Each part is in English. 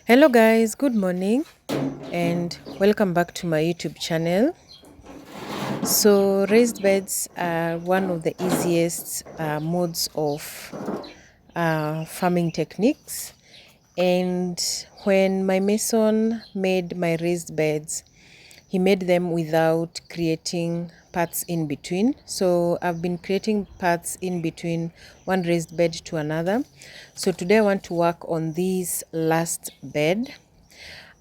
Hello guys, good morning and welcome back to my YouTube channel. So raised beds are one of the easiest modes of farming techniques, and when my mason made my raised beds, he made them without creating paths in between. So I've been creating paths in between one raised bed to another. So today I want to work on this last bed.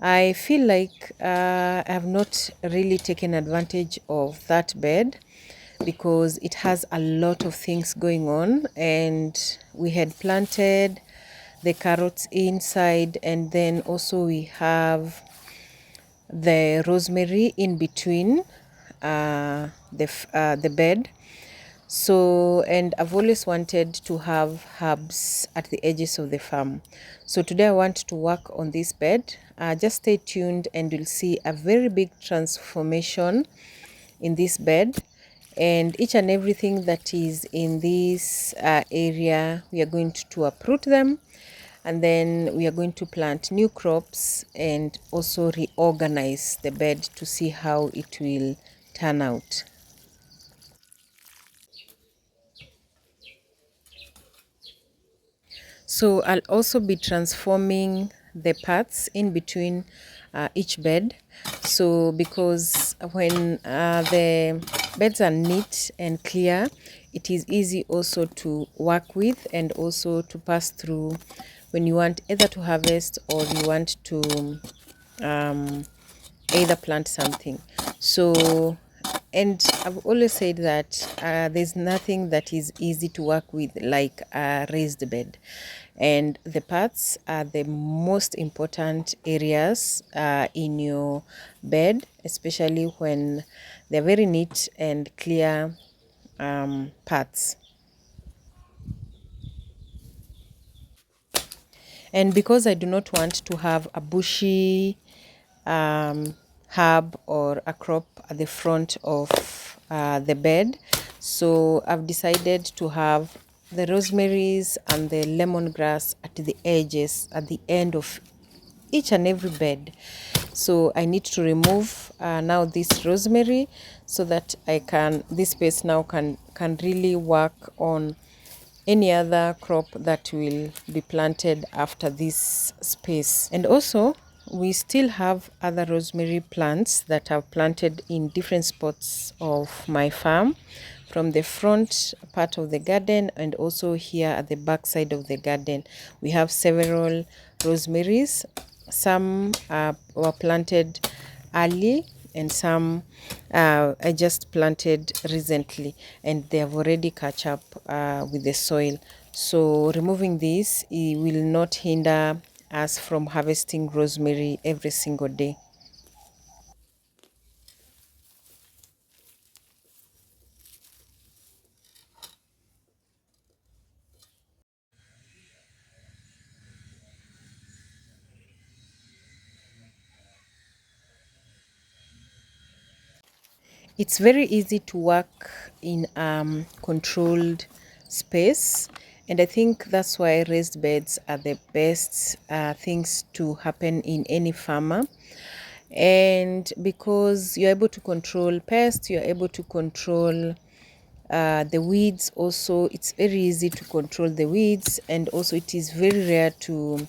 I feel like I have not really taken advantage of that bed because it has a lot of things going on, and we had planted the carrots inside, and then also we have the rosemary in between the bed. So, and I've always wanted to have herbs at the edges of the farm. So today I want to work on this bed. Just stay tuned and you'll see a very big transformation in this bed. And each and everything that is in this area, we are going to uproot them, and then we are going to plant new crops and also reorganize the bed to see how it will turn out. So I'll also be transforming the paths in between each bed. So because when the beds are neat and clear, it is easy also to work with and also to pass through when you want either to harvest or you want to um, either plant something. So, and I've always said that there's nothing that is easy to work with like a raised bed, and the paths are the most important areas in your bed, especially when they're very neat and clear paths. And because I do not want to have a bushy um, herb or a crop at the front of the bed, so I've decided to have the rosemaries and the lemongrass at the edges, at the end of each and every bed. So I need to remove now this rosemary so that this space now can really work on any other crop that will be planted after this space. And also we still have other rosemary plants that I've planted in different spots of my farm, from the front part of the garden and also here at the back side of the garden. We have several rosemaries. Some were planted early and some I just planted recently, and they have already catch up with the soil. So removing this, it will not hinder us from harvesting rosemary every single day. It's very easy to work in controlled space, and I think that's why raised beds are the best things to happen in any farmer. And because you're able to control pests, you're able to control the weeds. Also, it's very easy to control the weeds, and also it is very rare to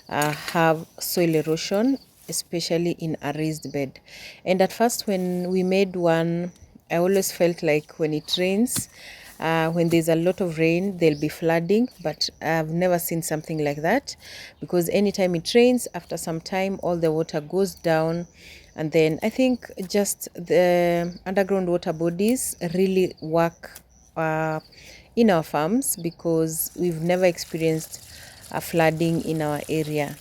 have soil erosion, especially in a raised bed. And at first, when we made one, I always felt like when it rains, when there's a lot of rain, there'll be flooding, but I've never seen something like that, because anytime it rains, after some time, all the water goes down. And then I think just the underground water bodies really work in our farms, because we've never experienced a flooding in our area.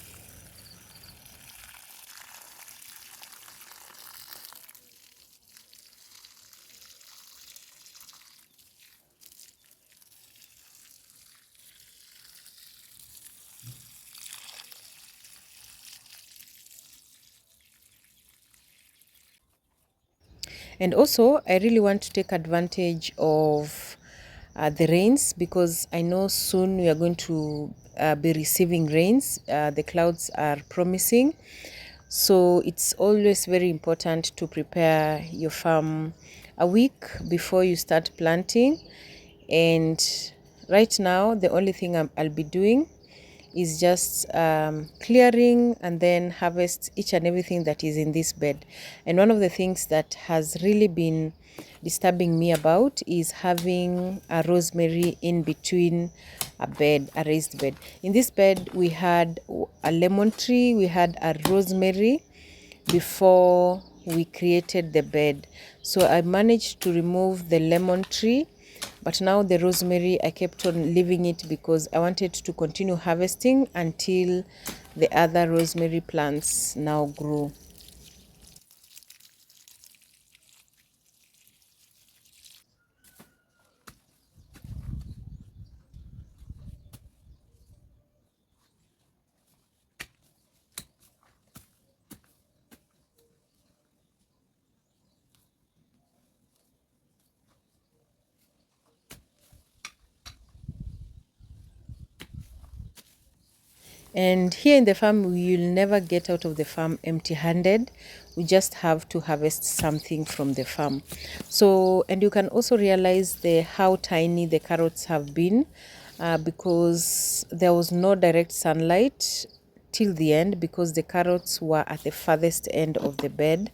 And also, I really want to take advantage of the rains, because I know soon we are going to be receiving rains. The clouds are promising. So it's always very important to prepare your farm a week before you start planting. And right now, the only thing I'll be doing is just clearing and then harvest each and everything that is in this bed. And one of the things that has really been disturbing me about is having a rosemary in between a bed, a raised bed. In this bed, we had a lemon tree, we had a rosemary before we created the bed. So I managed to remove the lemon tree, but now the rosemary, I kept on leaving it because I wanted to continue harvesting until the other rosemary plants now grow. And here in the farm, you'll never get out of the farm empty-handed. We just have to harvest something from the farm. So, and you can also realize how tiny the carrots have been because there was no direct sunlight till the end because the carrots were at the farthest end of the bed.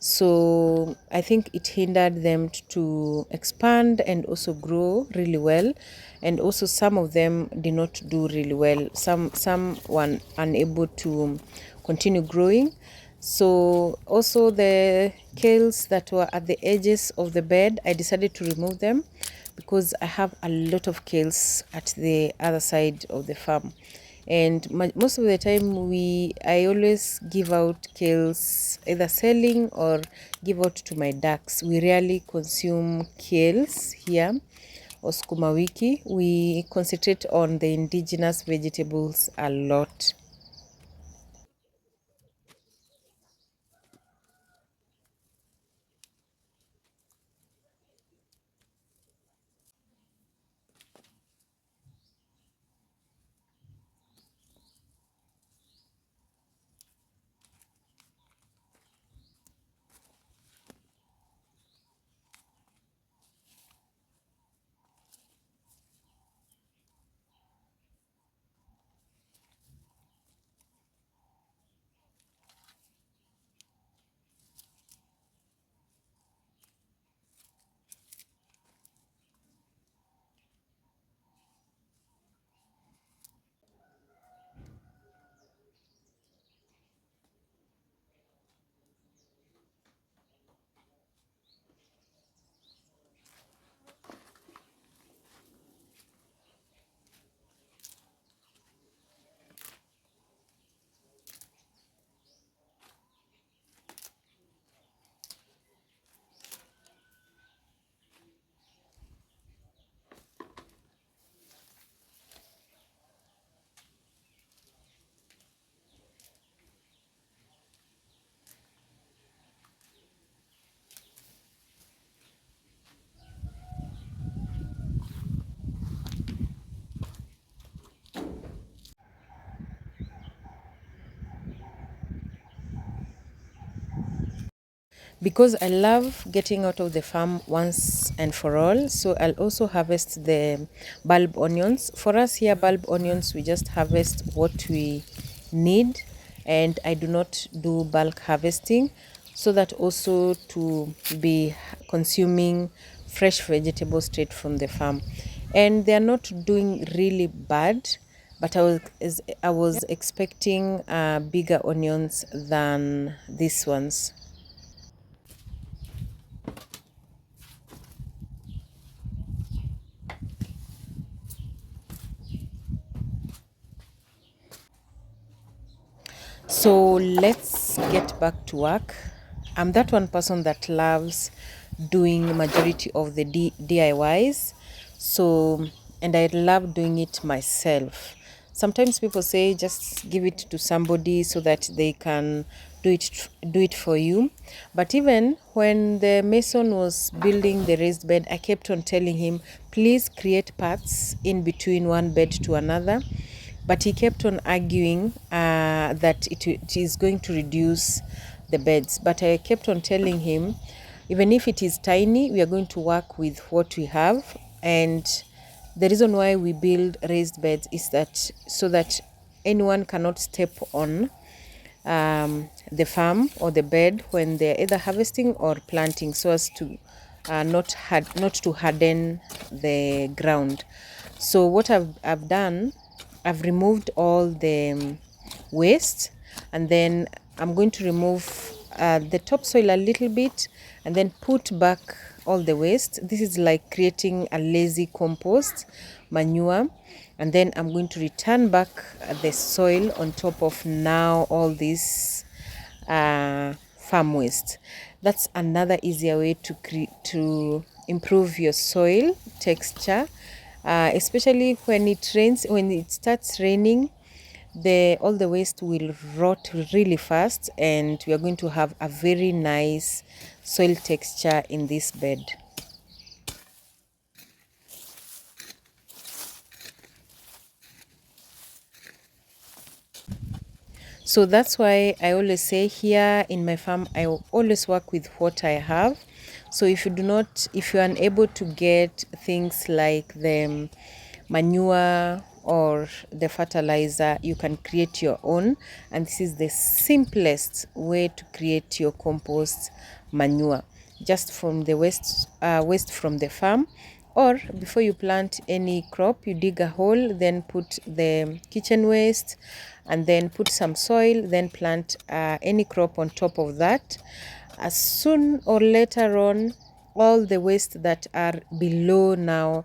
So I think it hindered them to expand and also grow really well. And also some of them did not do really well. Some were unable to continue growing. So also the kales that were at the edges of the bed, I decided to remove them because I have a lot of kales at the other side of the farm. And most of the time I always give out kales, either selling or give out to my ducks. We rarely consume kales here or sukuma wiki. We concentrate on the indigenous vegetables a lot. Because I love getting out of the farm once and for all, so I'll also harvest the bulb onions. For us here, bulb onions, we just harvest what we need, and I do not do bulk harvesting, so that also to be consuming fresh vegetables straight from the farm. And they are not doing really bad, but I was expecting bigger onions than these ones. So let's get back to work. I'm that one person that loves doing majority of the DIYs. So, and I love doing it myself. Sometimes people say just give it to somebody so that they can do it for you. But even when the mason was building the raised bed, I kept on telling him, please create paths in between one bed to another but he kept on arguing that it is going to reduce the beds. But I kept on telling him, even if it is tiny, we are going to work with what we have. And the reason why we build raised beds is that so that anyone cannot step on the farm or the bed when they're either harvesting or planting, so as to not to harden the ground. So what I've done, I've removed all the waste, and then I'm going to remove the topsoil a little bit and then put back all the waste. This is like creating a lazy compost manure, and then I'm going to return back the soil on top of now all this farm waste. That's another easier way to improve your soil texture, especially when it rains. When it starts raining, the all the waste will rot really fast, and we are going to have a very nice soil texture in this bed. So that's why I always say here in my farm, I will always work with what I have. So if you're unable to get things like the manure or the fertilizer, you can create your own. And this is the simplest way to create your compost manure, just from the waste from the farm. Or before you plant any crop, you dig a hole, then put the kitchen waste, and then put some soil, then plant any crop on top of that. As soon or later on, all the waste that are below now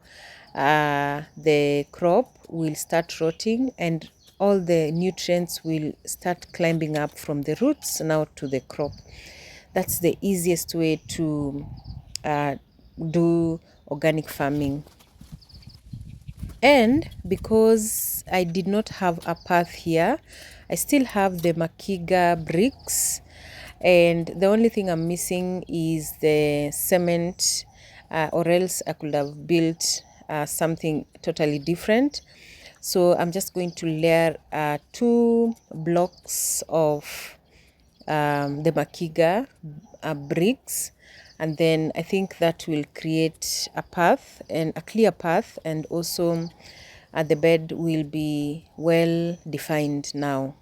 the crop will start rotting, and all the nutrients will start climbing up from the roots now to the crop. That's the easiest way to do organic farming. And because I did not have a path here, I still have the Makiga bricks, and the only thing I'm missing is the cement, or else I could have built something totally different. So I'm just going to layer 2 blocks of the Makiga bricks, and then I think that will create a path, and a clear path, and also the bed will be well defined now.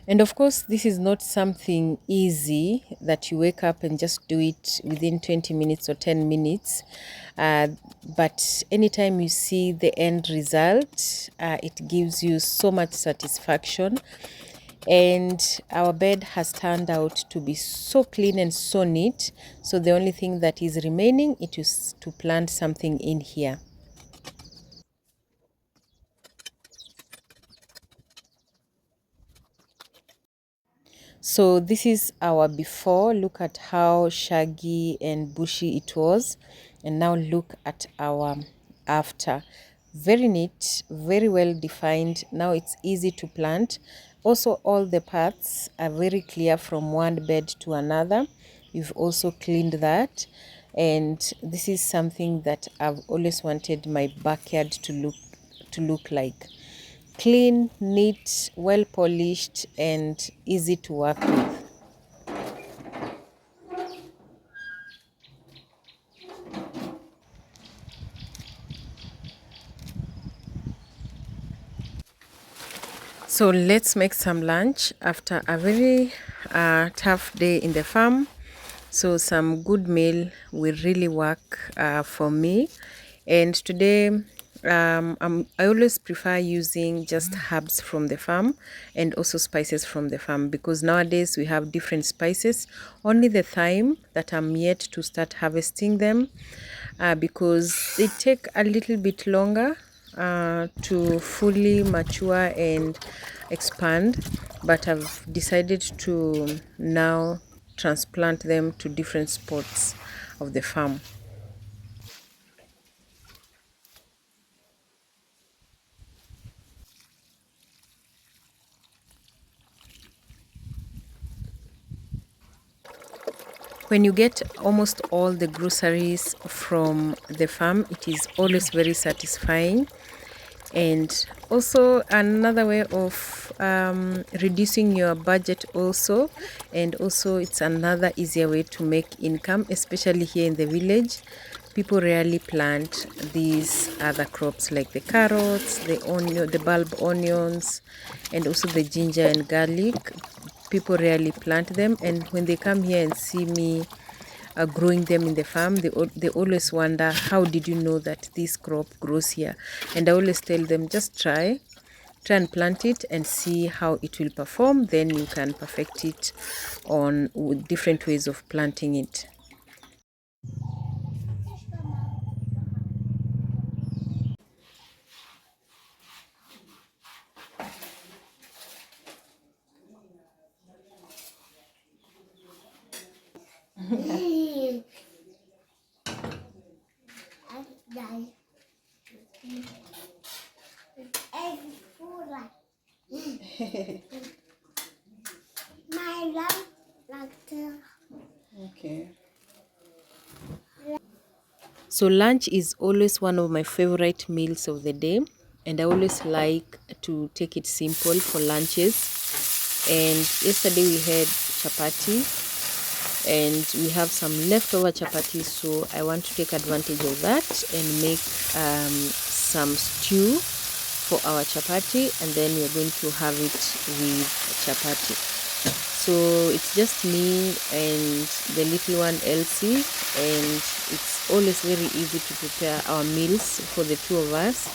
And of course, this is not something easy that you wake up and just do it within 20 minutes or 10 minutes. Uh, but anytime you see the end result, it gives you so much satisfaction. And our bed has turned out to be so clean and so neat. So the only thing that is remaining is to plant something in here. So this is our before. Look at how shaggy and bushy it was. And now look at our after. Very neat, very well defined. Now it's easy to plant. Also, all the paths are very clear from one bed to another. We've also cleaned that. And this is something that I've always wanted my backyard to look like. Clean, neat, well polished, and easy to work with. So let's make some lunch after a very tough day in the farm. So some good meal will really work for me. And today I always prefer using just herbs from the farm and also spices from the farm, because nowadays we have different spices. Only the thyme that I'm yet to start harvesting them, because they take a little bit longer to fully mature and expand, but I've decided to now transplant them to different spots of the farm. When you get almost all the groceries from the farm, it is always very satisfying. And also another way of reducing your budget also, and also it's another easier way to make income, especially here in the village. People rarely plant these other crops like the carrots, the onion, the bulb onions, and also the ginger and garlic. People rarely plant them, and when they come here and see me growing them in the farm, they always wonder, how did you know that this crop grows here? And I always tell them, just try and plant it and see how it will perform, then you can perfect it on with different ways of planting it. Okay. So lunch is always one of my favorite meals of the day, and I always like to take it simple for lunches. And yesterday we had chapati, and we have some leftover chapati, so I want to take advantage of that and make some stew for our chapati, and then we're going to have it with chapati. So it's just me and the little one Elsie, and it's always very easy to prepare our meals for the two of us.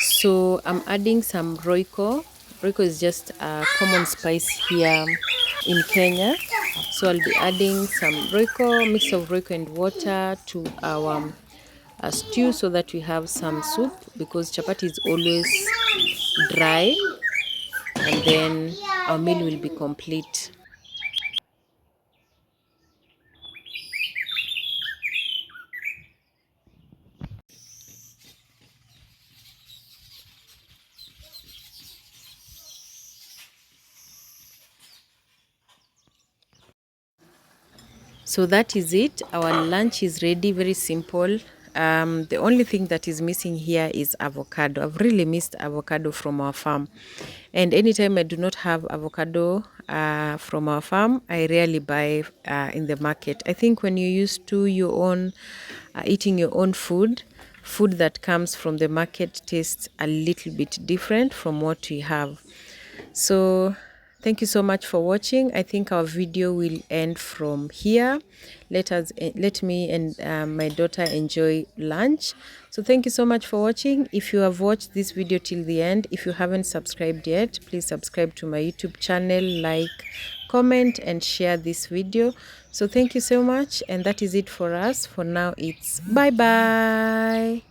So I'm adding some roiko. Roiko is just a common spice here in Kenya. So I'll be adding some roiko, mix of roiko and water to our stew, so that we have some soup, because chapati is always dry, and then our meal will be complete. So that is it. Our lunch is ready, very simple. The only thing that is missing here is avocado. I've really missed avocado from our farm. And anytime I do not have avocado from our farm, I rarely buy in the market. I think when you're used to your own, eating your own food that comes from the market tastes a little bit different from what we have. So Thank you so much for watching. I think our video will end from here. Let me and my daughter enjoy lunch. So thank you so much for watching. If you have watched this video till the end, if you haven't subscribed yet, please subscribe to my YouTube channel, like, comment and share this video. So thank you so much, and that is it for us. For now, it's bye bye.